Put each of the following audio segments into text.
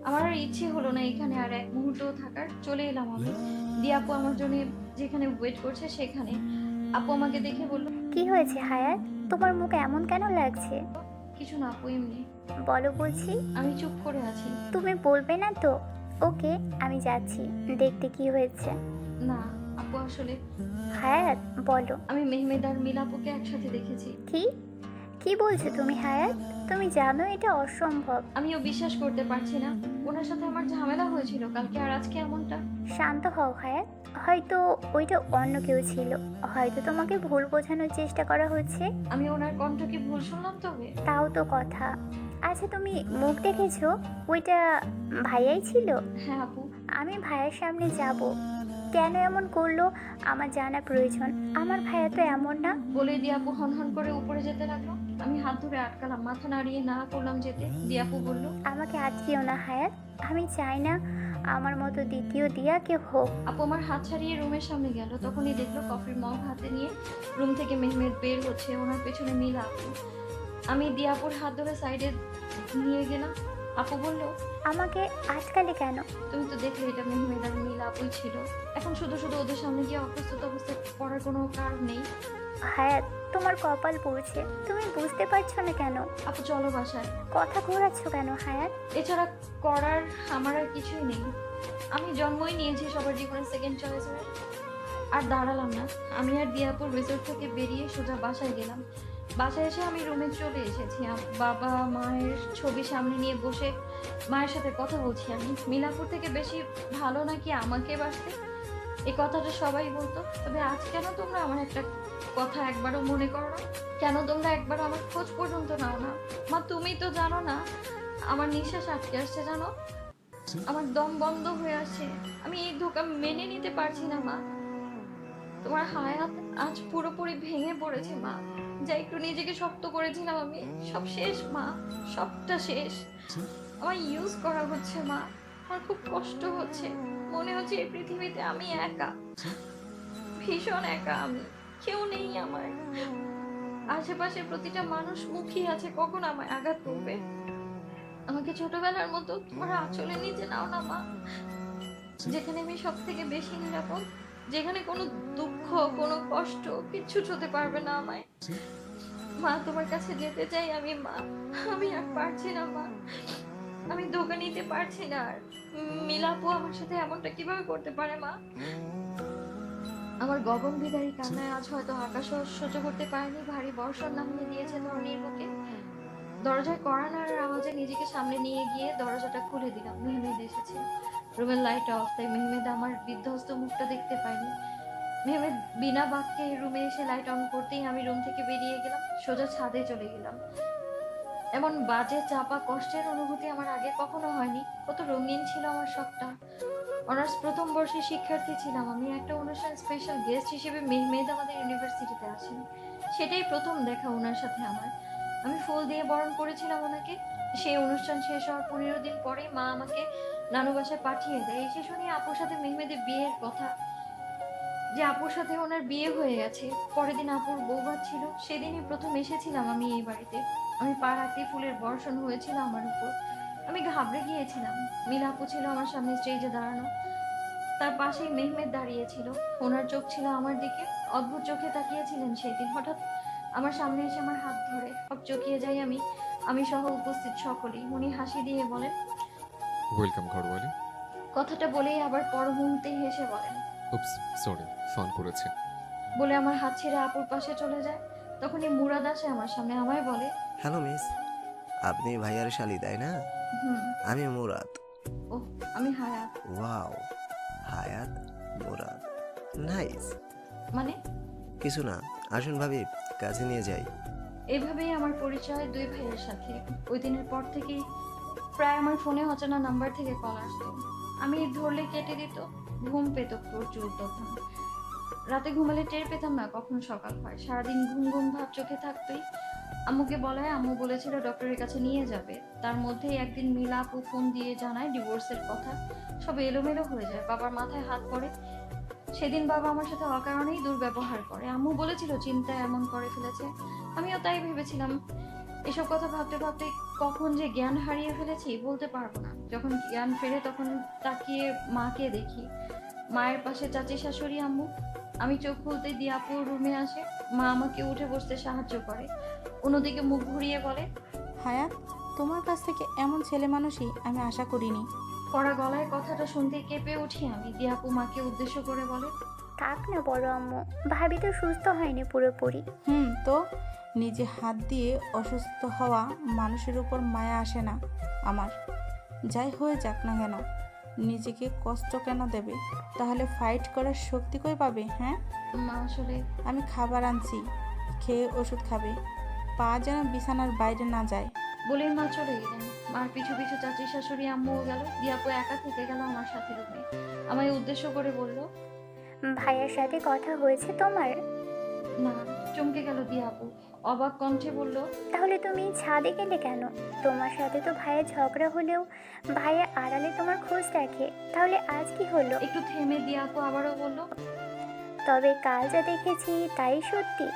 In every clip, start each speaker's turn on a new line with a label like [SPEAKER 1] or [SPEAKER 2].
[SPEAKER 1] আমার আর ইচ্ছে হলো না এখানে আর এক মুহূর্তও থাকার। চলে এলাম আমি। দিয়ে আপু আমার জন্য যেখানে ওয়েট করছে সেখানে। আপু আমাকে দেখে বলল,
[SPEAKER 2] কি হয়েছে হায়াত? তোমার মুখ এমন কেন লাগছে?
[SPEAKER 1] কিছু না আপু, এমনি।
[SPEAKER 2] বলো বলছি।
[SPEAKER 1] আমি চুপ করে আছি।
[SPEAKER 2] তুমি বলবে না তো? ওকে, আমি যাচ্ছি দেখতে কি হয়েছে।
[SPEAKER 1] না আপু, আসলে
[SPEAKER 2] হায়াত, বলো।
[SPEAKER 1] আমি মেহমেদ আর মিলাপুকে একসাথে দেখেছি।
[SPEAKER 2] কি কি বলছো তুমি হায়াত? তুমি জানো এটা অসম্ভব।
[SPEAKER 1] আমিও বিশ্বাস করতে পারছি না। ওনার সাথে আমার ঝামেলা হয়েছিল কালকে, আর আজকে এমনটা।
[SPEAKER 2] শান্ত হও হায়াত। হয়তো ওইটা অন্য কেউ ছিল। হয়তো তোমাকে ভুল বোঝানোর চেষ্টা করা হচ্ছে।
[SPEAKER 1] আমি ওনার কণ্ঠ কি ভুল শুনলাম তবে?
[SPEAKER 2] তাও তো কথা। আচ্ছা, তুমি মুখ দেখেছো? ওইটা ভাইয়াই ছিল?
[SPEAKER 1] হ্যাঁ আপু।
[SPEAKER 2] আমি ভাইয়ের সামনে যাব। কেন এমন করলো আমার জানা প্রয়োজন। আমার ভাইয়া তো এমন না।
[SPEAKER 1] বলে দিয়াপু হন হন করে উপরে যেতে লাগলো। আমি হাত ধরে আটকালাম, মাথা নাড়িয়ে না করলাম যেতে। দিয়াপু বলল,
[SPEAKER 2] আমাকে আটকিও না হায়াত। আমি চাই না আমার মতো দ্বিতীয় দিয়া কেউ হোক।
[SPEAKER 1] আপু আমার হাত ছাড়িয়ে রুমের সামনে গেল। তখনই দেখলো কফির মগ হাতে নিয়ে রুম থেকে মেহমেদ বের হচ্ছে, ওনার পেছনে মিলা আপু। আমি দিয়াপুর হাত ধরে সাইডে নিয়ে গেলাম। আপু বলল,
[SPEAKER 2] আমাকে আটকালে কেন?
[SPEAKER 1] তুমি তো দেখলে এটা মেহমেদ আর মিলা আপুই ছিল। এখন শুধু শুধু ওদের সামনে গিয়ে অপ্রস্তুত অবস্থায় পড়ার কোনো কারণ নেই।
[SPEAKER 2] হায়াত, তোমার কপাল পড়ছে। তুমি বুঝতে পারছো না কেন?
[SPEAKER 1] আপু চলো বাসায়।
[SPEAKER 2] কথা ঘোরাচ্ছ কেন হায়াত?
[SPEAKER 1] এছাড়া করার আমার আর কিছুই নেই। আমি জন্মই নিয়েছি সবার জীবনে সেকেন্ড চয়েস হয়ে। আর দাঁড়ালাম না। আমি আর দিয়াপুর রিসোর্ট থেকে বেরিয়ে সোজা বাসায় গেলাম। বাসায় এসে আমি রুমে চলে এসেছি। বাবা মায়ের ছবি সামনে নিয়ে বসে মায়ের সাথে কথা বলছি। আমি মিলাপুর থেকে বেশি ভালো নাকি আমাকে বাসতে, এই কথাটা সবাই বলতো। তবে আজ কেন তোমরা আমার একটা কথা একবারও মনে করো না? কেন তোমরা একবারও আমার খোঁজ পর্যন্ত নাও না? মা তুমি তো জানো না আমার নিঃশ্বাস আটকে আসছে, জানো আমার দম বন্ধ হয়ে আসছে। আমি এই ধোঁকা মেনে নিতে পারছি না মা। তোমার হায়াত আজ পুরোপুরি ভেঙে পড়েছে মা। যা একটু নিজেকে শক্ত করেছিলাম আমি, সব শেষ মা। সবটা শেষ। আমার ইউজ করা হচ্ছে মা। আমার খুব কষ্ট হচ্ছে। মনে হচ্ছে এই পৃথিবীতে আমি একা, ভীষণ একা। আমি কেউ নেই আমার। আশেপাশে প্রতিটা মানুষ মুখী আছে কখন আমায় আঘাত করবে। আমাকে ছোটবেলার মতো তোমার আঁচলে নিচে নাও না মা, যেখানে আমি সব থেকে বেশি নিরাপদ, যেখানে কোনো দুঃখ কোনো কষ্ট কিচ্ছু ছুঁতে পারবে না আমায়। মা তোমার কাছে যেতে চাই আমি মা। আমি আর পারছি না মা। আমি ধোকা নিতে পারছি না আর। মিলাপু আমার সাথে এমনটা কিভাবে করতে পারে মা? আমার গগন বিদারী কান্নায় আজ হয়তো আকাশ সহ্য করতে পারেনি, ভারী বর্ষণ নামিয়ে দিয়েছে ধরনীর বুকে। দরজায় কড়া নাড়ার আওয়াজে নিজেকে সামনে নিয়ে গিয়ে দরজাটা খুলে দিলাম। মেহমেদ এসেছে। রুমের লাইট অফ, তাই মেহমেদ আমার বিধ্বস্ত মুখটা দেখতে পাইনি। মেহমেদ বিনা বাক্যে রুমে এসে লাইট অন করতেই আমি রুম থেকে বেরিয়ে গেলাম, সোজা ছাদে চলে গেলাম। এমন বাজে চাপা কষ্টের অনুভূতি আমার আগে কখনো হয়নি। কত রঙিন ছিল আমার সবটা। অনার্স প্রথম বর্ষে শিক্ষার্থী ছিলাম আমি। একটা অনুষ্ঠান স্পেশাল গেস্ট হিসেবে মেহমেদ আমাদের ইউনিভার্সিটিতে আসেন। সেটাই প্রথম দেখা ওনার সাথে আমার। আমি ফুল দিয়ে বরণ করেছিলাম ওনাকে। সেই অনুষ্ঠান শেষ হওয়ার 15 দিন পরে মা আমাকে নানু বাসায় পাঠিয়ে দেয়। এসে শুনি আপুর সাথে মেহমেদের বিয়ের কথা, যে আপুর সাথে ওনার বিয়ে হয়ে গেছে। পরের দিন আপুর বৌভাত ছিল। সেদিনই প্রথম এসেছিলাম আমি এই বাড়িতে। আমি পা রাখতে ফুলের বর্ষণ হয়েছিল আমার উপর। আমি ঘাবড়ে গিয়েছিলাম। মিলা আপু ছিল আমার সামনে স্টেজে দাঁড়ানো। তার পাশেই মেহমেদ দাঁড়িয়েছিল। ওনার চোখ ছিল আমার দিকে। অদ্ভুত চোখে তাকিয়েছিলেন সেদিন। হঠাৎ আমার সামনে এসে আমার হাত ধরে সব চকিয়ে যাই আমি, আমি সহ উপস্থিত সকলেই। উনি হাসি দিয়ে বলেন,
[SPEAKER 3] ওয়েলকাম ঘরওয়ালি।
[SPEAKER 1] কথাটা বলেই আবার পর মুহূর্তেই হেসে বলেন,
[SPEAKER 3] উপস, সরি, ফান করেছে।
[SPEAKER 1] বলে আমার হাত ছেড়ে আপুর পাশে চলে যায়। তখনই মুরাদ আসে আমার সামনে, আমায় বলে,
[SPEAKER 4] হ্যালো মিস, আপনি ভাইয়ার শালি তাই না?
[SPEAKER 1] হুম।
[SPEAKER 4] আমি মুরাদ।
[SPEAKER 1] ওহ, আমি হায়াত।
[SPEAKER 4] ওয়াও, হায়াত, মুরাদ, নাইস।
[SPEAKER 1] মানে?
[SPEAKER 4] কিছু না, আসুন ভাবি, কাছে নিয়ে যাই।
[SPEAKER 1] এভাবেই আমার পরিচয় দুই ভাইয়ের সাথে। ওই দিনের পর থেকেই প্রায় আমার ফোনে অচেনা নাম্বার থেকে কল আসতো। আমি ধরলে কেটে দিত। ঘুম পেত প্রচুর তখন। রাতে ঘুমালে টের পেতাম না কখন সকাল হয়। সারাদিন ঘুম ঘুম ভাব চোখে থাকতোই। আম্মুকে বলায় আম্মু বলেছিল ডক্টরের কাছে নিয়ে যাবে। তার মধ্যেই একদিন মিলা আপু ফোন দিয়ে জানায় ডিভোর্সের কথা। সব এলোমেলো হয়ে যায়। বাবার মাথায় হাত পড়ে। সেদিন বাবা আমার সাথে অকারণেই দুর্ব্যবহার করে। আম্মু বলেছিল চিন্তায় এমন করে ফেলেছে। আমিও তাই ভেবেছিলাম। এসব কথা ভাবতে ভাবতে কখন যে জ্ঞান হারিয়ে ফেলেছি বলতে পারবো না। যখন জ্ঞান ফেরে তখন তাকিয়ে মাকে দেখি, মায়ের পাশে চাচি শাশুড়ি আম্মু। আমি চোখ খুলতেই দিয়া আপু রুমে আসে। মা আমাকে উঠে বসতে সাহায্য করে, অন্যদিকে মুখ ঘুরিয়ে বলে,
[SPEAKER 5] হায়াত, তোমার কাছ থেকে এমন ছেলে মানুষই আমি আশা করিনি।
[SPEAKER 1] কড়া গলায় কথাটা শুনতে কেঁপে উঠি আমি। দিয়া আপু মাকে উদ্দেশ্য করে বলে,
[SPEAKER 2] থাক না বড় আম্মু, ভাবি তো সুস্থ হয়নি পুরোপুরি।
[SPEAKER 5] তো নিজে হাত দিয়ে অসুস্থ হওয়া মানুষের উপর মায়া আসে না আমার। যাই হয়ে যাক না কেন, নিজেকে কষ্ট কেন দেবে? তাহলে ফাইট করার শক্তি কই পাবে? হ্যাঁ,
[SPEAKER 1] মা আসলে
[SPEAKER 5] আমি খাবার আনছি, খেয়ে ওষুধ খাবে, পা যেন বিছানার বাইরে না যায়।
[SPEAKER 1] বলেই মা চলে গেলেন। মার পিছু পিছু চাচি শাশুড়ি আম্মুও গেল। দিয়া আপু একা থেকে গেল আমার সাথে রুমে। আমায় উদ্দেশ্য করে বলল,
[SPEAKER 2] ভাইয়ার সাথে কথা হয়েছে তোমার?
[SPEAKER 1] না। চমকে গেল দিয়া আপু, অবাক কণ্ঠে বলল,
[SPEAKER 2] তাহলে তুমি ছাদে গেলে কেন? তোমার সাথে তো ভাইয়া ঝগড়া হলেও ভাইয়া আড়ালে তোমার খোঁজ রাখে, তাহলে আজ কি হলো?
[SPEAKER 1] একটু থেমে দিয়া আপু আবারও বলল,
[SPEAKER 2] তবে কাল যা দেখেছি তাই সত্যি?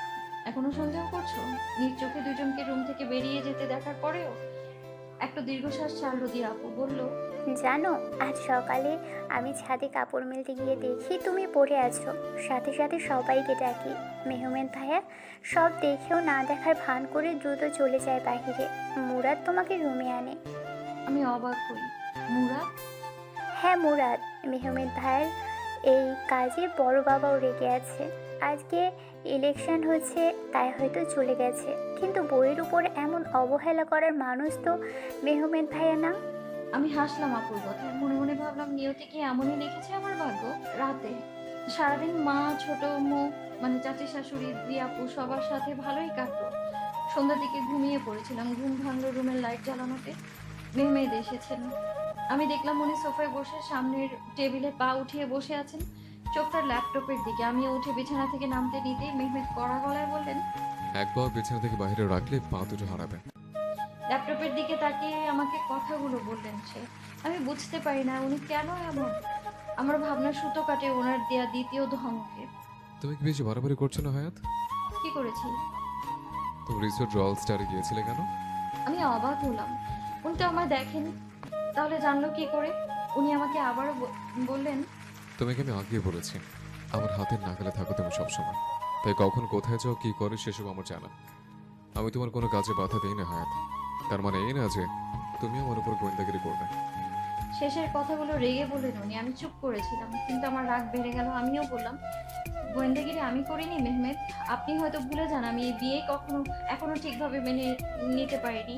[SPEAKER 1] এখনো সন্দেহ করছো? নিজ চোখে দুজনকে রুম থেকে বেরিয়ে যেতে দেখার পরেও? একটা দীর্ঘশ্বাস ছাড়লো দিয়া আপু, বলল,
[SPEAKER 2] জানো, আজ সকালে আমি ছাদে কাপড় মেলতে গিয়ে দেখি তুমি পড়ে আছো। সাথে সাথে সবাইকে ডাকি, মেহমেদ ভাইয়া সব দেখেও না দেখার ভান করে দ্রুত চলে যায় বাহিরে। মুরাদ তোমাকে রুমে আনে।
[SPEAKER 1] আমি অবাক হই। মুরাদ?
[SPEAKER 2] হ্যাঁ মুরাদ, মেহমেদ ভাইয়ের এই কাজে বড় বাবাও রেগে আছে। আজকে ইলেকশন হচ্ছে তাই হয়তো চলে গেছে, কিন্তু বইয়ের উপর এমন অবহেলা করার মানুষ তো মেহমেদ ভাইয়া না।
[SPEAKER 1] আমি হাসলাম আপুর কথায়। মনে মনে ভাবলাম, নিয়তি কি এমনই লিখেছে আমার ভাগ্য? রাতে সারাদিন মা, ছোট মুখ মানে চাচি শাশুড়ি, দিয়া আপু সবার সাথে ভালোই কাটলো। সন্ধ্যার দিকে ঘুমিয়ে পড়েছিলাম। ঘুম ভাঙলো রুমের লাইট জ্বালানোতে। মেহমেদ এসেছেন। আমি দেখলাম উনি সোফায় বসে সামনের টেবিলে পা উঠিয়ে বসে আছেন, চোখ তার ল্যাপটপের দিকে। আমি উঠে বিছানা থেকে নামতে নিতেই মেহমেদ কড়া গলায় বললেন,
[SPEAKER 3] একবার বিছানা থেকে বাইরে রাখলে পা দুটো হারাবে।
[SPEAKER 1] ল্যাপটপের দিকে তাকিয়ে আমাকে কথাগুলো বললেন সে। আমি বুঝতে পারি না উনি কেন এমন। আমার ভাবনার সুতো কাটে ওনার দেয়া দ্বিতীয় ধমকে।
[SPEAKER 3] তুমি কি বেশি বাড়াবাড়ি করছো না হায়াত?
[SPEAKER 1] কি করেছি?
[SPEAKER 3] তুমি রিসোর্ট রয়্যাল স্টারে গিয়েছিলে কেন?
[SPEAKER 1] আমি অবাক হলাম। উনি তো আমায় দেখেন, তাহলে জানলো কি করে? উনি আমাকে আবারও বললেন,
[SPEAKER 3] তোমাকে আমি আগেই বলেছি, আমার হাতের নাগালে থাকো তুমি সবসময়। তাই কখন কোথায় যাও কি করে সেসব আমার জানা। আমি তোমার কোনো কাজে বাধা দিই না হায়াত। তার মানে এই না যে তুমি আমার উপর গোয়েন্দাগিরি করবে।
[SPEAKER 1] শেষের কথাগুলো রেগে বললেন উনি। আমি চুপ করেছিলাম, কিন্তু আমার রাগ বেড়ে গেল। আমিও বললাম, গোয়েন্দাগিরি আমি করিনি মেহমেদ। আপনি হয়তো ভুলে যান আমি এই বিয়ে এখনো ঠিকভাবে মেনে নিতে পারিনি।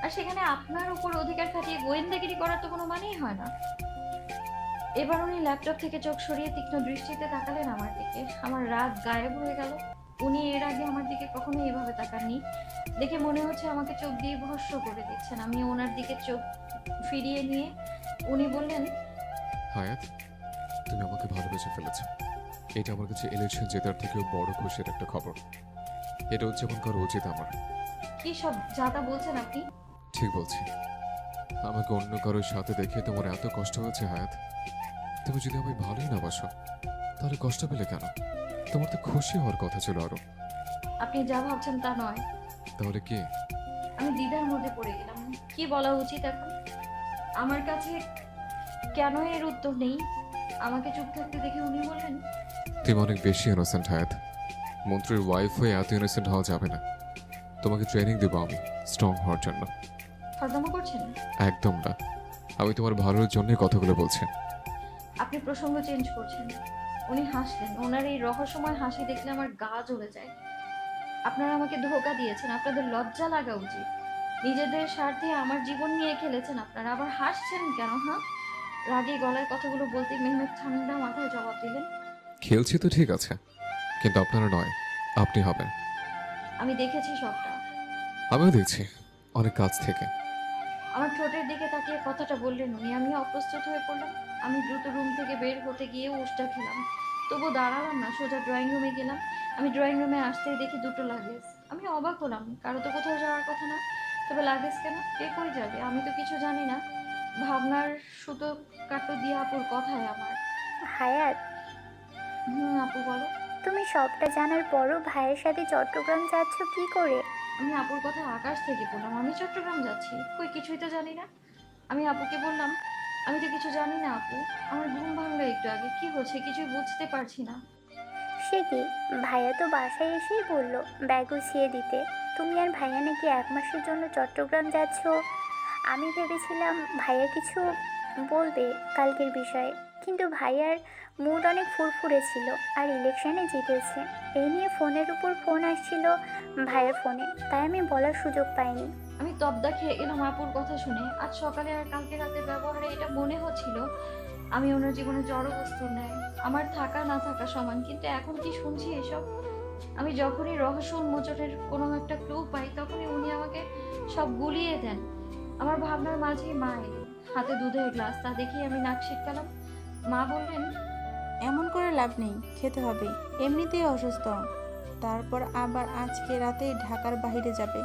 [SPEAKER 1] আর সেখানে আপনার উপর অধিকার খাটিয়ে গোয়েন্দাগিরি করার তো কোনো মানেই হয় না। এবার উনি ল্যাপটপ থেকে চোখ সরিয়ে তীক্ষ্ণ দৃষ্টিতে তাকালেন আমার দিকে। আমার রাগ গায়েব হয়ে গেল। উনি এর আগে আমার দিকে কখনো এভাবে তাকাননি। দেখে মনে হচ্ছে আমাকে চোখ দিয়ে ভস্ম করে দিচ্ছেন। আমি ওনার দিকে চোখ ফিরিয়ে নিয়ে উনি বললেন,
[SPEAKER 3] হায়াত, তুমি আমাকে ভালোবেসে ফেলেছো। এটা আমার কাছে ইলেকশন জেতার থেকেও বড় খুশির একটা খবর। এটা উদযাপন করা উচিত আমার।
[SPEAKER 1] কি সব যাতা বলছেন আপনি?
[SPEAKER 3] ঠিক বলছি। আমাকে অন্য কারোর সাথে দেখে তোমার এত কষ্ট হয়েছে হায়াত। তুমি যদি আমায় ভালোই না বাসো তাহলে কষ্ট পেলে কেন? তোমার তো খুশি হওয়ার কথা ছিল আরো।
[SPEAKER 1] আপনি যা ভাবছেন তা নয়।
[SPEAKER 3] তাহলে কি?
[SPEAKER 1] আমি দ্বিধার মধ্যে পড়ে গেলাম। কি বলা উচিত এখন? আমার কাছে কেন এর উত্তর নেই। আমাকে চুপ থাকতে দেখে উনি বললেন,
[SPEAKER 3] তুমি অনেক বেশি ইনোসেন্ট হায়াত। মন্ত্রীর ওয়াইফ হয়ে এত ইনোসেন্ট হওয়া যাবে না। তোমাকে ট্রেনিং দেবো আমি স্ট্রং হওয়ার জন্য।
[SPEAKER 1] ফাজলামো করছেন?
[SPEAKER 3] একদম না, আমি তোমার ভালোর জন্যই কথাগুলো বলছি।
[SPEAKER 1] আপনি প্রসঙ্গ চেঞ্জ করছেন। উনি হাসলেন। ওনার এই রহস্যময় হাসি দেখলে আমার গা জ্বলে যায়। আপনারা আমাকে ধোঁকা দিয়েছেন। আপনাদের লজ্জা লাগা উচিত। নিজেদের স্বার্থে আমার জীবন নিয়ে খেলেছেন আপনারা, আবার হাসছেন কেন? হ্যাঁ? রাগে গলায় কথাগুলো বলতে মেহমেদ ঠান্ডা মাথায় জবাব দিলেন,
[SPEAKER 3] খেলছি তো ঠিক আছে, কিন্তু আপনারা নয়, আপনি হবেন।
[SPEAKER 1] আমি দেখেছি সবটা।
[SPEAKER 3] আমিও দেখছি অনেক কাছ থেকে।
[SPEAKER 1] আমার ঠোঁটের দিকে তাকিয়ে কথাটা বললেন উনি। আমি অপ্রস্তুত হয়ে পড়লাম। আমি দ্রুত রুম থেকে বের হতে গিয়ে উষ্টা খেলাম। তবু দাঁড়ালাম না, সোজা ড্রয়িং রুমে গেলাম। আমি ড্রয়িং রুমে আসতেই দেখি দুটো লাগেজ। আমি অবাক হলাম। কারো তো কোথাও যাওয়ার কথা না, তবে লাগেজ কেন? কে কই যাবে? আমি তো কিছু জানি না। ভাবনার সুতো কাটো দিয়ে আপুর কথায় আমার।
[SPEAKER 2] হায়াত,
[SPEAKER 1] আপু বলো।
[SPEAKER 2] তুমি সবটা জানার পরও ভাইয়ের সাথে চট্টগ্রাম যাচ্ছ কি করে?
[SPEAKER 1] আমি আপুর কথা আকাশ থেকে বললাম আমি চট্টগ্রাম যাচ্ছি, কই কিছুই তো জানি না। আমি আপুকে বললাম আমি তো কিছু জানি না আপু, আমার ঘুম ভাঙলো একটু আগে, কি হচ্ছে কিছুই বুঝতে পারছি না।
[SPEAKER 2] সে কি, ভাইয়া তো বাসায় এসেই বলল ব্যাগ গুছিয়ে দিতে। তুমি আর ভাইয়া নাকি 1 মাসের জন্য চট্টগ্রাম যাচ্ছ। আমি ভেবেছিলাম ভাইয়া কিছু বলবে কালকের বিষয়ে, কিন্তু ভাইয়ার মুড অনেক ফুরফুরে ছিল আর ইলেকশনে জিতেছে। এই নিয়ে ফোনের উপর ফোন আসছিল ভাইয়ের ফোনে, তাই আমি বলার সুযোগ পাইনি।
[SPEAKER 1] আমি তবদা খেয়ে গেলাম আপুর কথা শুনে। আজ সকালে আর কালকে রাতের ব্যবহারে এটা মনে হচ্ছিল আমি ওনার জীবনে জড় বস্তুর ন্যায়, আমার থাকা না থাকা সমান। কিন্তু এখন কি শুনছি এসব? আমি যখনই রহস্য উন্মোচনের কোনো একটা ক্লু পাই তখনই উনি আমাকে সব গুলিয়ে দেন। আমার ভাবনার মাঝেই মা এলেন, হাতে দুধের গ্লাস, তা দেখেই আমি নাক সিটকালাম। মা বললেন,
[SPEAKER 5] এমন করে লাভ নেই, খেতে হবে, এমনিতেই অসুস্থ। তারপর আবার আজকে রাতেই ঢাকার বাইরে যাবে।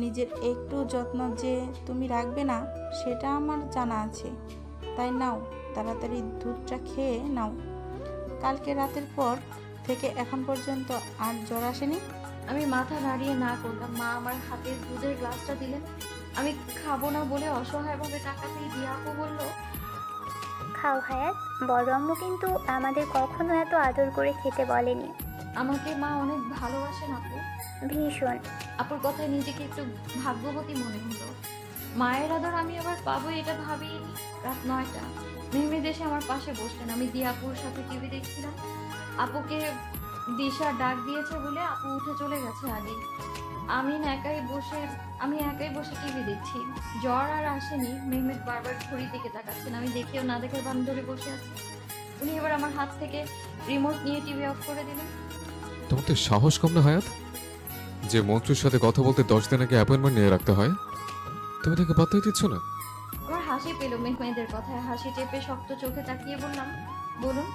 [SPEAKER 5] নিজের একটু যত্ন যে তুমি রাখবে না সেটা আমার জানা আছে। তাই নাও, তাড়াতাড়ি দুধটা খেয়ে নাও। কালকে রাতের পর থেকে এখন পর্যন্ত আর জ্বর আসেনি?
[SPEAKER 1] আমি মাথা নাড়িয়ে না করলাম। মা আমার হাতে দুধের গ্লাসটা দিলেন। আমি খাবো না বলে অসহায়ভাবে তাকাতেই দিয়া আপু বলল,
[SPEAKER 2] খাও হায়াত, বড় আম্মু কিন্তু আমাদের কখনো এত আদর করে খেতে বলেনি।
[SPEAKER 1] আমাকে মা অনেক ভালোবাসেন আপু।
[SPEAKER 2] ভীষণ।
[SPEAKER 1] আপুর কথায় নিজেকে একটু ভাগ্যবতী মনে হলো। মায়ের আদর আমি আবার পাবো এটা ভাবিনি। রাত 9টা, মেহমেদ এসে আমার পাশে বসলেন। আমি দিয়াপুর সাথে টিভি দেখছিলাম। আপুকে দিশা ডাক দিয়েছে বলে আপু উঠে চলে গেছে আগে। আমি একাই বসে টিভি দেখছি। জ্বর আর আসেনি। মেহমেদ বারবার ঘড়ি দিকে তাকাচ্ছেন। আমি দেখেও না দেখার ভান ধরে বসে আছি। উনি এবার আমার হাত থেকে রিমোট নিয়ে টিভি অফ করে দিলেন।
[SPEAKER 3] তোমার তো সাহস কম না হায়াত? যে মন্ত্রীর সাথে কথা বলতে 10 দিন আগে অ্যাপয়েন্টমেন্ট নিয়ে রাখতে হয়, তুমি তাকে পাত্তাই দিচ্ছ না।
[SPEAKER 1] আমার হাসি পেল মেহমেদের কথায়। হাসি চেপে শক্ত চোখে তাকিয়ে বললাম, বলুন।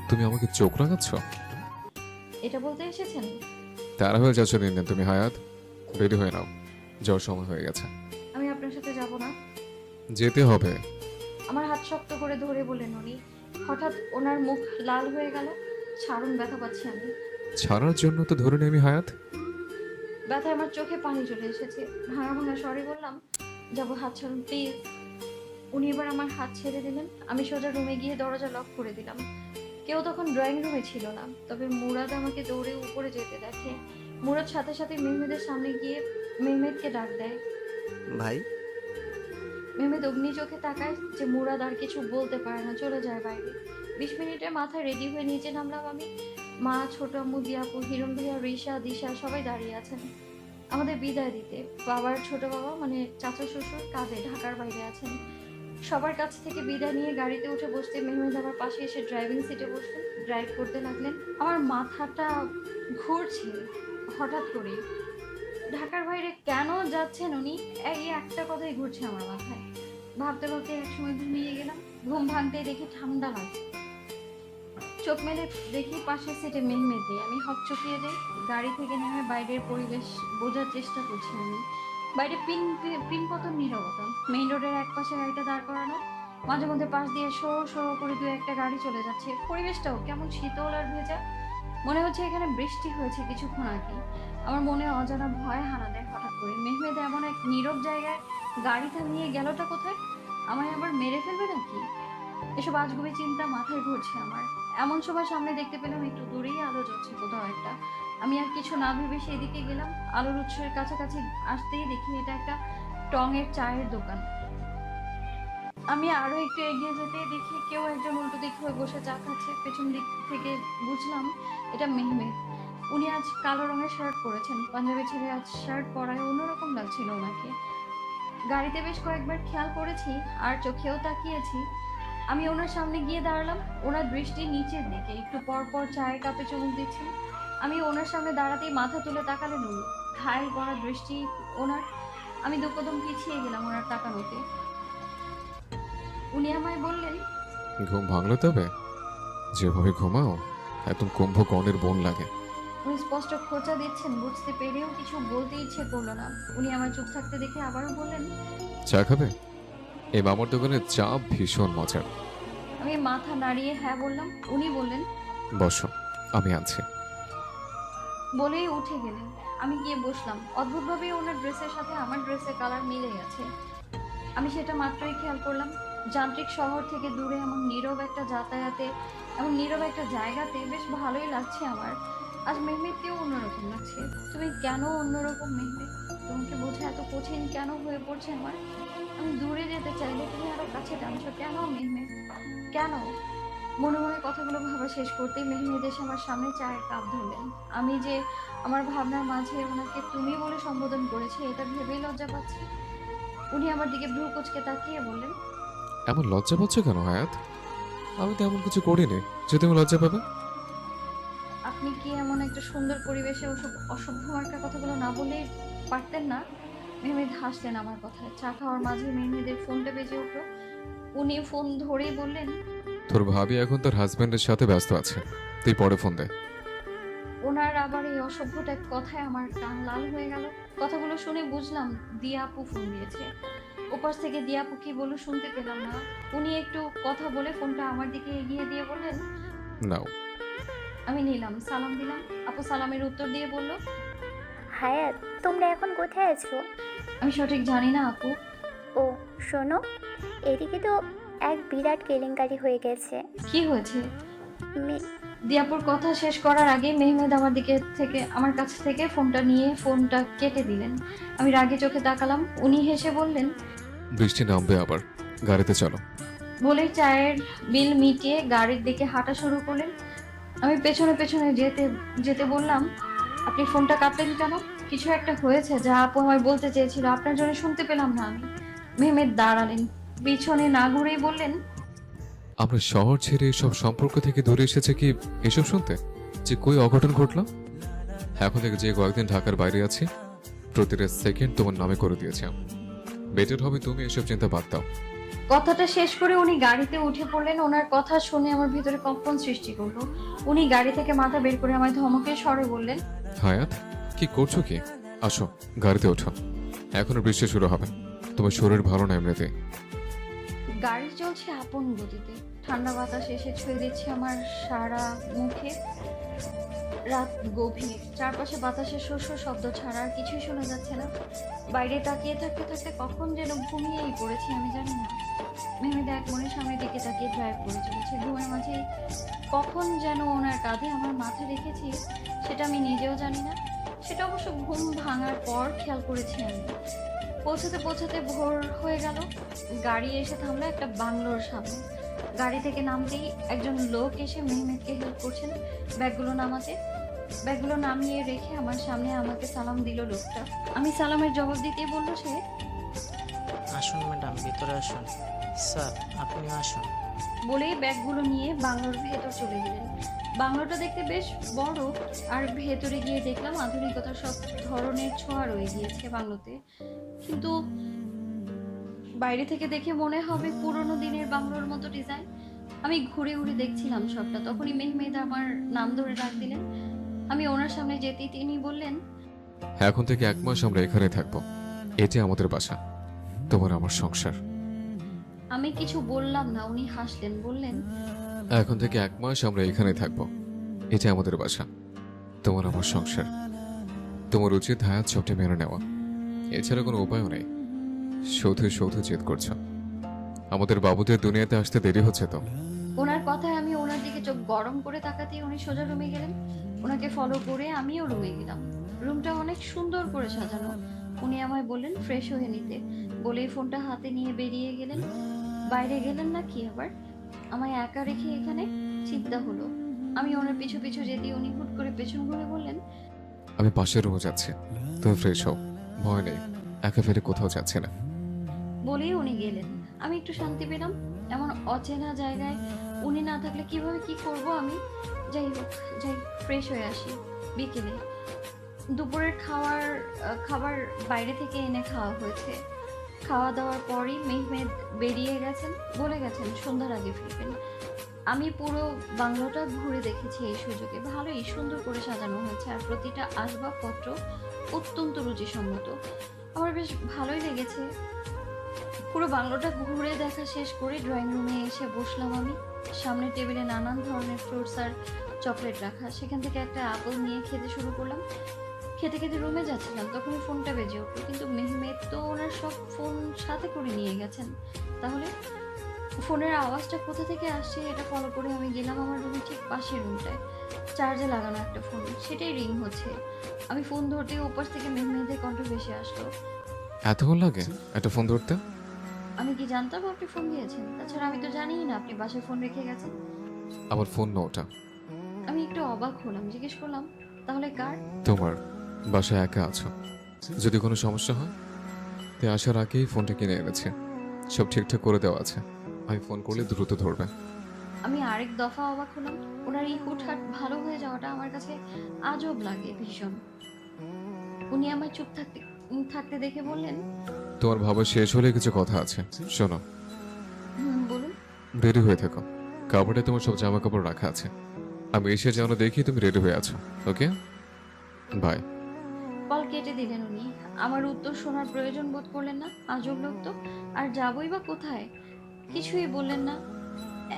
[SPEAKER 3] তুমি আমাকে চোখ রাঙাচ্ছ?
[SPEAKER 1] এটা বলতে এসেছেন?
[SPEAKER 3] তারা হয়ে যাচ্ছ দিন দিন তুমি হায়াত। রেডি হয়ে নাও, যাওয়ার সময় হয়ে গেছে।
[SPEAKER 1] আমি আপনার সাথে যাব না।
[SPEAKER 3] যেতে হবে।
[SPEAKER 1] আমার হাত শক্ত করে ধরে বললেন উনি। হঠাৎ ওনার মুখ লাল হয়ে গেল। ছাড়ুন, ব্যথা পাচ্ছি আমি।
[SPEAKER 3] ছাড়ার জন্য তো ধরে নেই আমি হায়াত।
[SPEAKER 1] ব্যথায় আমার চোখে পানি চলে এসেছে। ভাঙা ভাঙা স্বরে বললাম, যাবো, হাত ছাড়ুন প্লিজ। উনি এবার আমার হাত ছেড়ে দিলেন। আমি সোজা রুমে গিয়ে দরজা লক করে দিলাম। কেউ তখন ড্রয়িং রুমে ছিল না, তবে মুরাদ আমাকে দৌড়ে উপরে যেতে দেখে। মুরাদ সাথে সাথে মেহমেদের সামনে গিয়ে মেহমেদকে ডাক দেয়।
[SPEAKER 4] ভাই,
[SPEAKER 1] মেহমেদ অগ্নি চোখে তাকায় যে মুরাদ আর কিছু বলতে পারে না, চলে যায় বাইরে। 20 মিনিটের মাথায় রেডি হয়ে নিচে নামলাম আমি। মা, ছোট আম্মু, দিয়াপু, হিরণ ভাইয়া, রিশা, দিশা সবাই দাঁড়িয়ে আছেন আমাদের বিদায় দিতে। বাবার ছোট বাবা মানে চাচা শ্বশুর কাজে ঢাকার বাইরে আছেন। সবার কাছ থেকে বিদায় নিয়ে গাড়িতে উঠে বসতে মেহমেদ আমার পাশে এসে ড্রাইভিং সিটে বসলেন। ড্রাইভ করতে লাগলেন। আমার মাথাটা ঘুরছে হঠাৎ করে। ঢাকার বাইরে কেন যাচ্ছেন উনি, এই একটা কথাই ঘুরছে আমার মাথায়। ভাবতে ভাবতে একসময় ঘুমিয়ে গেলাম। ঘুম ভাঙতে দেখি ঠান্ডা লাগছে। চোখ মেলে দেখি পাশের সিটে মেহমেদ নেই। আমি হকচকিয়ে যাই। গাড়ি থেকে নেমে বাইরের পরিবেশ বোঝার চেষ্টা করছি আমি। বাইরে পিনপতন নীরবতা। মেইন রোডের এক পাশে গাড়িটা দাঁড় করানো। মাঝে মধ্যে পাশ দিয়ে শো শো করে দু একটা গাড়ি চলে যাচ্ছে। পরিবেশটাও কেমন শীতল আর ভেজা। মনে হচ্ছে এখানে বৃষ্টি হয়েছে কিছুক্ষণ আগে। আমার মনে অজানা ভয় হানা দেয় হঠাৎ করে। মেহমেদ এমন এক নীরব জায়গায় গাড়ি থামিয়ে গেলটা কোথায়? আমায় আবার মেরে ফেলবে নাকি? এসব আজগুবি চিন্তা মাথায় ঘুরছে আমার। এমন সময় সামনে দেখতে পেলাম একটু দূরেই আলো জ্বলছে কোথাও একটা। আমি আর কিছু না ভেবে সেদিকে গেলাম। আলোর উৎসের কাছাকাছি আসতেই দেখি এটা একটা টঙের চায়ের দোকান। আমি আরো একটু এগিয়ে যেতে দেখি কেউ একজন উল্টো দিক হয়ে বসে চা খাচ্ছে। পেছন দিক থেকে বুঝলাম এটা মেহমেদ। উনি আজ কালো রঙের শার্ট পরেছেন। পাঞ্জাবি ছেড়ে আজ শার্ট পরায় অন্যরকম লাগছিল ওনাকে। গাড়িতে বেশ কয়েকবার খেয়াল করেছি আর চোখেও তাকিয়েছি। আমি ওনার সামনে গিয়ে দাঁড়ালাম। ওনার দৃষ্টি নিচের দিকে, একটু পর পর চায়ের কাপে চুমুক দিচ্ছেন। আমি ওনার সামনে দাঁড়াতেই মাথা তুলে তাকালেন উনি। ঘায়েল করা দৃষ্টি ওনার। আমি দু কদম পিছিয়ে গেলাম ওনার তাকানোতে। উনি আমায় বললেন,
[SPEAKER 3] ঘুম ভাঙলো তবে? যেভাবে ঘুমাও একদম কুম্ভকর্ণের বোন লাগে।
[SPEAKER 1] উনি স্পষ্ট খোঁচা দিচ্ছেন। বুঝতে পেরেও কিছু বলতে ইচ্ছে করলো না। উনি আমার চুপ থাকতে দেখে আবারও বললেন,
[SPEAKER 3] চা খাবে? এই মামার দোকানে চা ভীষণ মজার।
[SPEAKER 1] আমি মাথা নাড়িয়ে হ্যাঁ বললাম। উনি বললেন,
[SPEAKER 3] বসো, আমি আনছি।
[SPEAKER 1] বলেই উঠে গেলেন। আমি গিয়ে বসলাম। অদ্ভুতভাবে ওনার ড্রেসের সাথে আমার ড্রেসের কালার মিলে গেছে। আমি সেটা মাত্রই খেয়াল করলাম। যান্ত্রিক শহর থেকে দূরে এমন নীরব একটা যাতায়াতে, এমন নীরব একটা জায়গাতে বেশ ভালোই লাগছে আমার। আজ মেহমেদকেও অন্যরকম লাগছে। তুমি কেন অন্যরকম মেহমেদ? তোমাকে বোঝা এত কঠিন কেন হয়ে পড়ছে আমার? আমি দূরে যেতে চাইলে তুমি আরো কাছে টানছো কেন মেহমেদ? কেন? মনে মনে কথাগুলো ভাবা শেষ করতেই মেহমেদ এসে আমার সামনে চায়ের কাপ ধরলেন। আমি যে আমার ভাবনার মাঝে ওনাকে তুমি বলে সম্বোধন করেছি এটা ভেবেই লজ্জা পাচ্ছি। উনি আমার দিকে ভ্রু কুঁচকে তাকিয়ে বললেন,
[SPEAKER 3] এমন লজ্জা পাচ্ছ কেন হায়াত? আমি তো এমন কিছু করিনি যে তুমি লজ্জা পাবে।
[SPEAKER 1] আপনি কি এমন একটা সুন্দর পরিবেশে ওসব অসভ্য মার্কা কথাগুলো না বলে পারতেন না? মেহমেদ হাসলেন আমার কথায়। চা খাওয়ার মাঝে মেহমেদের ফোনটা বেজে উঠলো। উনি ফোন ধরেই বললেন,
[SPEAKER 3] তোর ভাবি এখন তোর হাজবেন্ডের সাথে ব্যস্ত আছে, তুই পরে ফোন দে।
[SPEAKER 1] ওনার আবার এই অসভ্যটা কথায় আমার কান লাল হয়ে গেল। কথাগুলো শুনে বুঝলাম দিয়া আপু ফোন দিয়েছে। ওপাশ থেকে দিয়া আপু কি বলল শুনতে পেলাম না। উনি একটু কথা বলে ফোনটা আমার দিকে এগিয়ে দিয়ে বললেন,
[SPEAKER 3] নাও।
[SPEAKER 1] আমি নিলাম, সালাম দিলাম। আপু সালামের উত্তর দিয়ে বলল,
[SPEAKER 2] হায়াত, তোমরা এখন কোথায় আছো?
[SPEAKER 1] আমি সঠিক জানি না আপু।
[SPEAKER 2] ও শোনো, এদিকে তো এক বিরাট কেলেঙ্কারি হয়ে গেছে।
[SPEAKER 1] কি হয়েছে?
[SPEAKER 2] মে-
[SPEAKER 1] দিয়াপুর কথা শেষ করার আগে মেহমেদ আমার কাছ থেকে ফোনটা কেটে দিলেন। আমি রাগে চোখে তাকালাম। উনি হেসে বললেন,
[SPEAKER 3] বৃষ্টি নামবে আবার, গাড়িতে চলো।
[SPEAKER 1] বলেই চায়ের বিল মিটিয়ে গাড়ির দিকে হাঁটা শুরু করলেন। আমি পেছনে পেছনে যেতে যেতে বললাম, আপনি ফোনটা কাটলেন কেন? কিছু একটা হয়েছে যা আপু আমায় বলতে চেয়েছিল, আপনার জন্য শুনতে পেলাম না আমি। মেহমেদ দাঁড়ালেন, পিছনে না ঘুরেই বললেন,
[SPEAKER 3] আমরা শহর ছেড়ে সব সম্পর্ক থেকে দূরে এসেছে কি এসব শুনতে যে কই অঘটন ঘটলাম? এখন থেকে যে কয়েকদিন ঢাকার বাইরে আছি প্রতিটা সেকেন্ড তোমার নামে করে দিয়েছি। বেটার হবে তুমি এসব চিন্তা বাদ দাও।
[SPEAKER 1] কথাটা শেষ করে উনি গাড়িতে উঠে পড়লেন। ওনার কথা শুনে আমার ভিতরে কম্পন সৃষ্টি করলো। উনি গাড়ি থেকে মাথা বের করে আমায় ধমকের স্বরে বললেন,
[SPEAKER 3] হায়াত, কি করছো কি? আসো গাড়িতে ওঠো, এখনো বৃষ্টি শুরু হবে, তোমার শরীর ভালো না এমনিতে।
[SPEAKER 1] গাড়ি চলছে আপন গতিতে। ঠান্ডা বাতাস এসে ছুঁয়ে দিচ্ছে আমার সারা মুখে। রাত গভীর, চারপাশে বাতাসের শস্য শব্দ ছাড়া আর কিছুই শোনা যাচ্ছে না। বাইরে তাকিয়ে থাকতে থাকতে কখন যেন ঘুমিয়েই পড়েছি আমি জানি না। মেহমেদ এক মনে সামনের দিকে তাকিয়ে ড্রাইভ করে চলেছে। ঘুমের মাঝে কখন যেন ওনার কাঁধে আমার মাথা রেখেছি সেটা আমি নিজেও জানি না। সেটা অবশ্য ঘুম ভাঙার পর খেয়াল করেছি আমি। পৌঁছাতে পৌঁছাতে ভোর হয়ে গেল। গাড়ি এসে থামলো একটা বাংলোর সামনে। গাড়ি থেকে নামতেই একজন লোক এসে মেহমেদকে হেল্প করছেন ব্যাগগুলো নামিয়ে রেখে আমার সামনে আমাকে সালাম দিল লোকটা। আমি সালামের জবাব দিতেই বলল সে,
[SPEAKER 6] আসুন ম্যাডাম, ভিতরে আসুন। স্যার, আপনিও আসুন।
[SPEAKER 1] বলেই ব্যাগগুলো নিয়ে বাংলোর ভেতর চলে গেলেন। বাংলোটা দেখতে বেশ বড়, আর ভেতরে গিয়ে দেখলাম আধুনিকতার সব ধরনের ছোঁয়া রয়ে গিয়েছে বাংলোতে। কিন্তু বাইরে থেকে দেখে মনে হবে পুরোনো দিনের বাংলোর মতো ডিজাইন। আমি ঘুরে ঘুরে দেখছিলাম সবটা। তখনই মেহমেদ আমার নাম ধরে ডাক দিলেন। আমি ওনার সামনে যেতেই তিনি বললেন,
[SPEAKER 3] এখন থেকে 1 মাস আমরা এখানে থাকবো, এটি আমাদের বাসা, তোমার আমার সংসার।
[SPEAKER 1] আমি কিছু বললাম না। উনি হাসলেন, বললেন,
[SPEAKER 3] এখন থেকে 1 মাস আমরা এখানে থাকবো, এটি আমাদের বাসা, তোমার আমার সংসার। তোমার উচিত হায়াত সবটি মেনে নেওয়া, এছাড়া কোনো উপায়ও নেই। শুধু শুধু জেদ করছো। আমাদের বাবুদের দুনিয়াতে আসতে দেরি হচ্ছে তো।
[SPEAKER 1] ওনার কথায় আমি ওনার দিকে চোখ গরম করে তাকাতেই উনি সোজা রুমে গেলেন। ওনাকে ফলো করে আমিও রুমে গেলাম। রুমটা অনেক সুন্দর করে সাজানো। উনি আমায় বললেন ফ্রেশ হয়ে নিতে, বলেই ফোনটা হাতে নিয়ে বেরিয়ে গেলেন। বাইরে গেলেন না কি আবার? আমায় একা রেখে এখানে? চিন্তা হলো। আমি ওনার পিছু পিছু যেতেই উনি হুট করে পেছন ঘুরে বললেন,
[SPEAKER 3] আমি পাশের রুমে যাচ্ছি, তুমি ফ্রেশ হও, ভয় নেই, একা ফেলে কোথাও যাচ্ছে না।
[SPEAKER 1] বলেই উনি গেলেন। আমি একটু শান্তি পেলাম। এমন অচেনা জায়গায় উনি না থাকলে কিভাবে কি করব আমি? যাই হোক, ফ্রেশ হয়ে আসি। বিকেলে দুপুরের খাবার বাইরে থেকে এনে খাওয়া হয়েছে। খাওয়া দাওয়ার পরই মেহমেদ বেরিয়ে গেছেন, বলে গেছেন সন্ধ্যার আগে ফিরবেন। আমি পুরো বাংলোটা ঘুরে দেখেছি এই সুযোগে। ভালোই সুন্দর করে সাজানো হয়েছে, আর প্রতিটা আসবাবপত্র অত্যন্ত রুচিসম্মত। আমার বেশ ভালোই লেগেছে। পুরো বাংলোটা ঘুরে দেখা শেষ করে ড্রয়িং রুমে এসে বসলাম আমি। সামনে টেবিলে নানান ধরনের ফ্রুটস আর চকলেট রাখা। সেখান থেকে একটা আপেল নিয়ে খেতে শুরু করলাম। খেতে খেতে রুমে যাচ্ছিলাম, তখনই ফোনটা বেজে উঠলো। কিন্তু মেহমেদ তো ওনার সব ফোন সাথে করে নিয়ে গেছেন। তাহলে ফোনের আওয়াজটা কোথা থেকে আসছে এটা ফলো করে আমি গেলাম আমার রুমের ঠিক পাশের রুমটায়। চার্জে লাগানো একটা ফোন, সেটাই রিং হচ্ছে। আমি ফোন ধরতে ওপাশ থেকে মেহমেদের কণ্ঠ ভেসে আসলো।
[SPEAKER 3] এতক্ষণ লাগে একটা ফোন ধরতে?
[SPEAKER 1] আমি কি জানতাম আপনি ফোন দিয়েছেন? তাছাড়া আমি তো জানিই না আপনি বাসায় ফোন রেখে গেছেন।
[SPEAKER 3] আমার ফোন না ওটা।
[SPEAKER 1] আমি একটু অবাক হলাম, জিজ্ঞেস করলাম তাহলে কার?
[SPEAKER 3] তোমার। বাসায় একা আছো, যদি কোনো সমস্যা হয় তাই আসার আগেই ফোনটা কিনে এনেছে। সব ঠিকঠাক করে দেওয়া আছে, আমি ফোন করলে দ্রুত ধরবে।
[SPEAKER 1] আমি আরেক দফা অবাক হলাম। ওনার এই হুটহাট ভালো হয়ে যাওয়াটা আমার কাছে আজব লাগে ভীষণ। উনি আমার চুপ থাকতে থাকতে দেখে বললেন,
[SPEAKER 3] তোমার ভাবা শেষ হলে কিছু কথা আছে, শোনো।
[SPEAKER 1] বলুন।
[SPEAKER 3] রেডি হয়ে থাকো, কাপড়ে তোমার সব জামা কাপড় রাখা আছে। আমি এসে যেন দেখি তুমি রেডি হয়ে আছো। ওকে, বাই।
[SPEAKER 1] কল কেটে দিলেন উনি। আমার উত্তর শোনার প্রয়োজন বোধ করলেন না। আজব লোক তো। আর যাবই বা কোথায়? কিছুই বললেন না।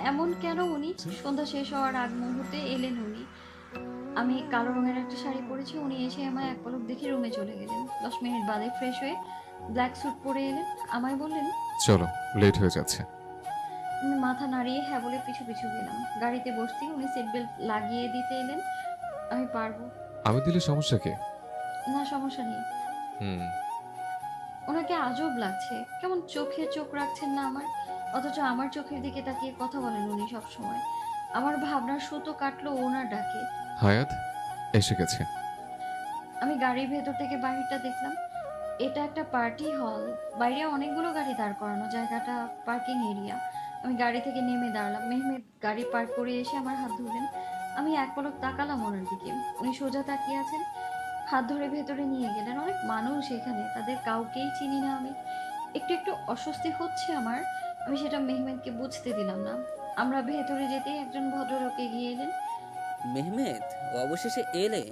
[SPEAKER 1] এমন কেন উনি? সন্ধ্যা শেষ হওয়ার আগ মুহূর্তে এলেন উনি। আমি কালো রঙের একটা শাড়ি পরেছি। উনি এসে আমায় এক পলক দেখে রুমে চলে গেলেন। 10 মিনিট বাদে ফ্রেশ হয়ে ব্ল্যাক স্যুট পরে এলেন। আমায় বললেন,
[SPEAKER 3] চলো, লেট হয়ে যাচ্ছে।
[SPEAKER 1] আমি মাথা নাড়িয়ে হ্যাঁ বলে পিছু পিছু গেলাম। গাড়িতে বসতেই উনি সিট বেল্ট লাগিয়ে দিতে এলেন। আমি পারবো।
[SPEAKER 3] আমি দিলে সমস্যা কি?
[SPEAKER 1] না, সমস্যা নেই।
[SPEAKER 3] হুম।
[SPEAKER 1] ওনাকে আজব লাগছে, কেমন চোখে চোখ রাখছেন না আমার, অথচ আমার চোখের দিকে তাকিয়ে কথা বলেন উনি সব সময়। আমার ভাবনার সুতো কাটলো ওনার ডাকে।
[SPEAKER 3] হায়াত এসে গেছে।
[SPEAKER 1] আমি গাড়ির ভেতর থেকে বাহিরটা দেখলাম। এটা একটা পার্টি হল। বাইরে অনেকগুলো গাড়ি দাঁড় করানো, জায়গাটা পার্কিং এরিয়া। আমি গাড়ি থেকে নেমে দাঁড়ালাম। মেহমেদ গাড়ি পার্ক করে এসে আমার হাত ধরলেন। আমি এক পলক তাকালাম ওনার দিকে। উনি সোজা তাকিয়ে আছেন, হাত ধরে ভেতরে নিয়ে গেলেন। অনেক মানুষ এখানে, তাদের কাউকেই চিনি না আমি। একটু একটু অস্বস্তি হচ্ছে আমার। আমি সেটা মেহমেদকে বুঝতে দিলাম না। আমরা ভেতরে যেতেই একজন ভদ্রলোক এগিয়ে এলেন।
[SPEAKER 7] মেহমেদ, অবশেষে এলে।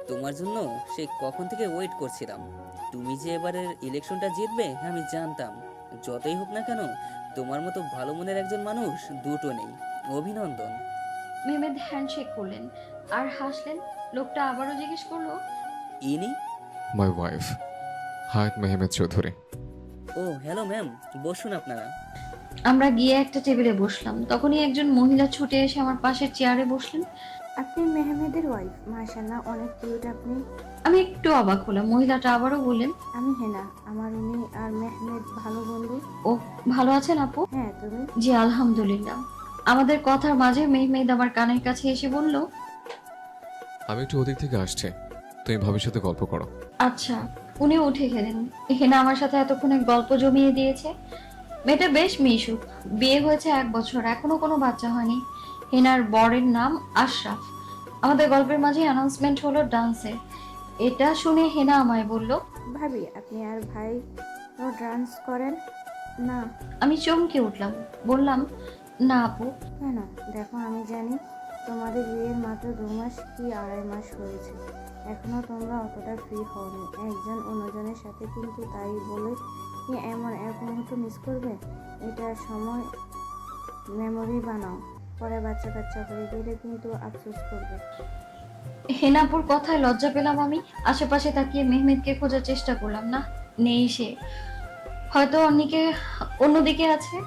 [SPEAKER 7] তোমার জন্য সেই কখন থেকে ওয়েট করছিলাম। তুমি যে এবারের ইলেকশনটা জিতবে আমি জানতাম। যতই হোক না কেন, তোমার মতো ভালো মনের একজন মানুষ দুটো নেই। অভিনন্দন।
[SPEAKER 1] মেহমেদ হ্যান্ডশেক করলেন আর হাসলেন। লোকটা আবারও জিজ্ঞেস করলো,
[SPEAKER 7] ইনি?
[SPEAKER 3] মাই ওয়াইফ, হায়াত মেহমেদ চৌধুরী।
[SPEAKER 7] ও হ্যালো ম্যাম, বসুন আপনারা।
[SPEAKER 1] আমরা গিয়ে একটা টেবিলে বসলাম। তখনই একজন মহিলা ছুটে এসে আমার পাশের চেয়ারে বসলেন।
[SPEAKER 5] আপনি মেহমেদের ওয়াইফ? মাশাআল্লাহ, অনেক কিউট আপনি।
[SPEAKER 1] আমি একটু অবাক হলাম। মহিলাটা আবারও বললেন,
[SPEAKER 5] আমি হেনা, আমার উনি আর মেহমেদ ভালো বন্ধু।
[SPEAKER 1] ও ভালো আছেন আপু?
[SPEAKER 5] হ্যাঁ, তুমি?
[SPEAKER 1] জি আলহামদুলিল্লাহ। আমাদের কথার মাঝে মেহমেদ আমার কানের কাছে এসে বলল,
[SPEAKER 3] আমি একটু ওদিক থেকে আসছি, তুমি ভাবির সাথে গল্প করো।
[SPEAKER 1] আচ্ছা। উনি উঠে গেলেন। হেনা আমার সাথে এতক্ষণে গল্প জমিয়ে দিয়েছে। মেয়েটা বেশ মিশুক। বিয়ে হয়েছে 1 বছর, এখনো কোনো বাচ্চা হয়নি। হেনার বরের নাম আশরাফ। আমাদের গল্পের মাঝে অ্যানাউন্সমেন্ট হলো ডান্সের। এটা শুনে হেনা আমায় বলল,
[SPEAKER 5] ভাবি, আপনি আর ভাই ডান্স করেন না?
[SPEAKER 1] আমি চমকে উঠলাম। বললাম, না আপু।
[SPEAKER 5] কেন? দেখো, আমি জানি তোমাদের বিয়ের মাত্র 2 মাস কি 2.5 মাস হয়েছে। এখনো তোমরা অতটা ফ্রি হওনি একজন অন্যজনের সাথে, কিন্তু তাই বলে কি এমন এক মুহূর্ত মিস করবে? এটা সময় মেমোরি বানাও, পরে বাচ্চা কাচ্চা হয়ে গেলে কিন্তু আফসোস করবে।
[SPEAKER 1] হেনাপুর কথায় লজ্জা পেলাম আমি। আশেপাশে তাকিয়ে মেহমেদকে খোঁজার চেষ্টা করলাম। না, নেই সে। হয়তো অন্যদিকে আছে।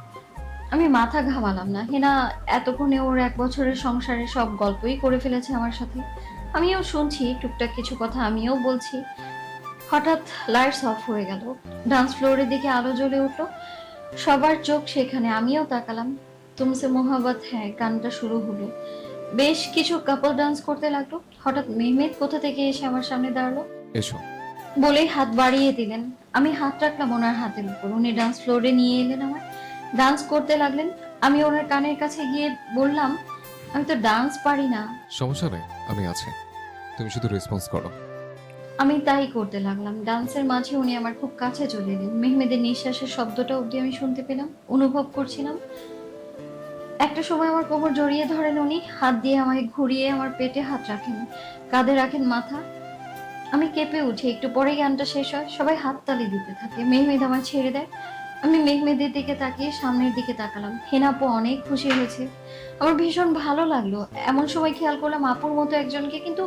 [SPEAKER 1] আমি মাথা ঘামালাম না। হেনা এতক্ষণে ওর 1 বছরের সংসারের সব গল্পই করে ফেলেছে আমার সাথে। আমিও শুনছি টুকটাক কিছু কথা, আমিও বলছি। হঠাৎ লাইটস অফ হয়ে গেল। ডান্স ফ্লোরের দিকে আলো জ্বলে উঠলো। সবার চোখ সেখানে, আমিও তাকালাম। তুমসে মোহাব্বত হ্যাঁ গানটা শুরু হলো। বেশ কিছু কাপল ডান্স করতে লাগলো। হঠাৎ মেহমেদ কোথা থেকে এসে আমার সামনে দাঁড়ালো।
[SPEAKER 3] এসো।
[SPEAKER 1] বলেই হাত বাড়িয়ে দিলেন। আমি হাত রাখলাম ওনার হাতের উপর। উনি ডান্স ফ্লোরে নিয়ে এলেন আমার। ডান্স করতে লাগলেন। আমি ওনার কানের কাছে গিয়ে বললাম, আমি তো ডান্স পারি না।
[SPEAKER 3] সমস্যা নেই, আমি আছি, তুমি শুধু রেসপন্স করো।
[SPEAKER 1] আমি তাই করতে লাগলাম। ডান্সের মাঝে উনি আমার খুব কাছে চলে এলেন। মেহমেদের নিঃশ্বাসের শব্দটা অবধি আমি শুনতে পেলাম, অনুভব করছিলাম। একটা সময় আমার কোমর জড়িয়ে ধরেন উনি। হাত দিয়ে আমায় ঘুরিয়ে আমার পেটে হাত রাখেন, কাঁধে রাখেন মাথা। আমি কেঁপে উঠি। একটু পরেই গানটা শেষ হয়। সবাই হাততালি দিতে থাকে। মেহমেদ আমায় ছেড়ে দেয়। আমি মেঘমেদের দিকে তাকিয়ে সামনের দিকে তাকালাম। হেনা আপু অনেক খুশি হয়েছে, আমার ভীষণ ভালো লাগলো। এমন সময় খেয়াল করলাম আপুর মতো একজনকে, কিন্তু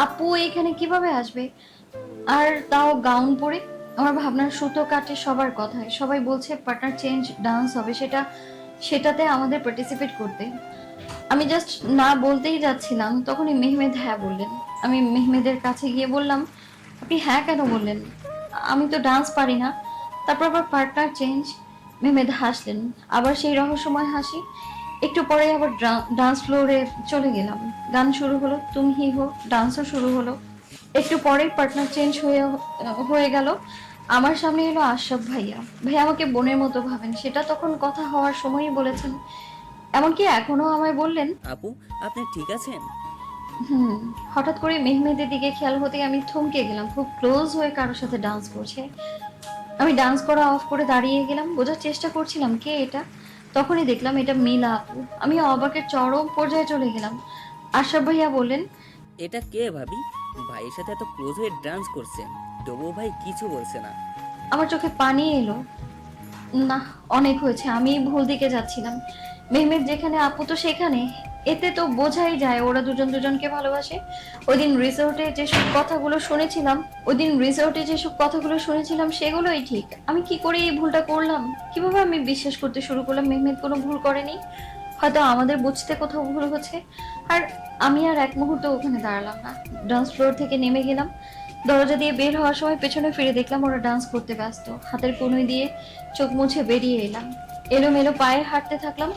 [SPEAKER 1] আপু এখানে কিভাবে আসবে, আর তাও গাউন পরে। আমার ভাবনার সুতো কাটে সবার কথায়, সবাই বলছে পার্টনার চেঞ্জ ডান্স হবে, সেটাতে আমাদের পার্টিসিপেট করতে। আমি জাস্ট না বলতেই যাচ্ছিলাম, তখনই মেহমেদ হ্যাঁ বললেন। আমি মেহমেদের কাছে গিয়ে বললাম, আপনি হ্যাঁ কেন বললেন? আমি তো ডান্স পারি না। তারপর আবার পার্টনার চেঞ্জ। মেহমেদ হাসলেন, আবার সেই রহস্যময় হাসি। একটু পরে আবার ডান্স ফ্লোরে চলে গেলাম। গান শুরু হলো, তুম হি হো, ডান্সও শুরু হলো। একটু পরেই পার্টনার চেঞ্জ হয়ে গেল। আমার সামনে এলো আশরাফ ভাইয়া। ভাইয়া আমাকে বোনের মতো ভাবেন, সেটা তখন কথা হওয়ার সময়ই বলেছেন। এমনকি এখনো আমায় বললেন।
[SPEAKER 7] আপু, আপনি ঠিক আছেন?
[SPEAKER 1] হুম। হঠাৎ করে মেহমেদের দিকে খেয়াল হতে আমি থমকে গেলাম, খুব ক্লোজ হয়ে কারোর সাথে ডান্স করছে। আমি ডান্স করা অফ করে দাঁড়িয়ে গেলাম, বোঝার চেষ্টা করছিলাম কে এটা। তখনই দেখলাম এটা মিলা আপু। আমি অবাকের চরম পর্যায়ে চলে গেলাম। আশরাফ ভাইয়া বললেন,
[SPEAKER 7] এটা কে ভাবি? ভাইয়ের সাথে এত ক্লোজ হয়ে ডান্স করছেন, তবুও ভাই কিছু বলছে না।
[SPEAKER 1] আমার চোখে পানি এলো। না, অনেক হয়েছে, আমি ভুল দিকে যাচ্ছিলাম। মেহমেদ যেখানে আপু তো সেখানে। এতে তো বোঝাই যায় ওরা দুজন দুজনকে ভালোবাসে। ওইদিন রিসোর্টে যেসব কথাগুলো শুনেছিলাম সেগুলোই ঠিক। আমি কি করে এই ভুলটা করলাম? কিভাবে আমি বিশ্বাস করতে শুরু করলাম মেহমেদ কোনো ভুল করেনি? হয়তো আমাদের বুঝতে কোথাও ভুল হচ্ছে। আর আমি আর এক মুহূর্ত ওখানে দাঁড়ালাম না, ডান্স ফ্লোর থেকে নেমে গেলাম। দরজা দিয়ে বের হওয়ার সময় পেছনে ফিরে দেখলাম ওরা ডান্স করতে ব্যস্ত। হাতের কনুই দিয়ে চোখ মুছে বেরিয়ে এলাম। এলোমেলো পায়ে হাঁটতে থাকলাম।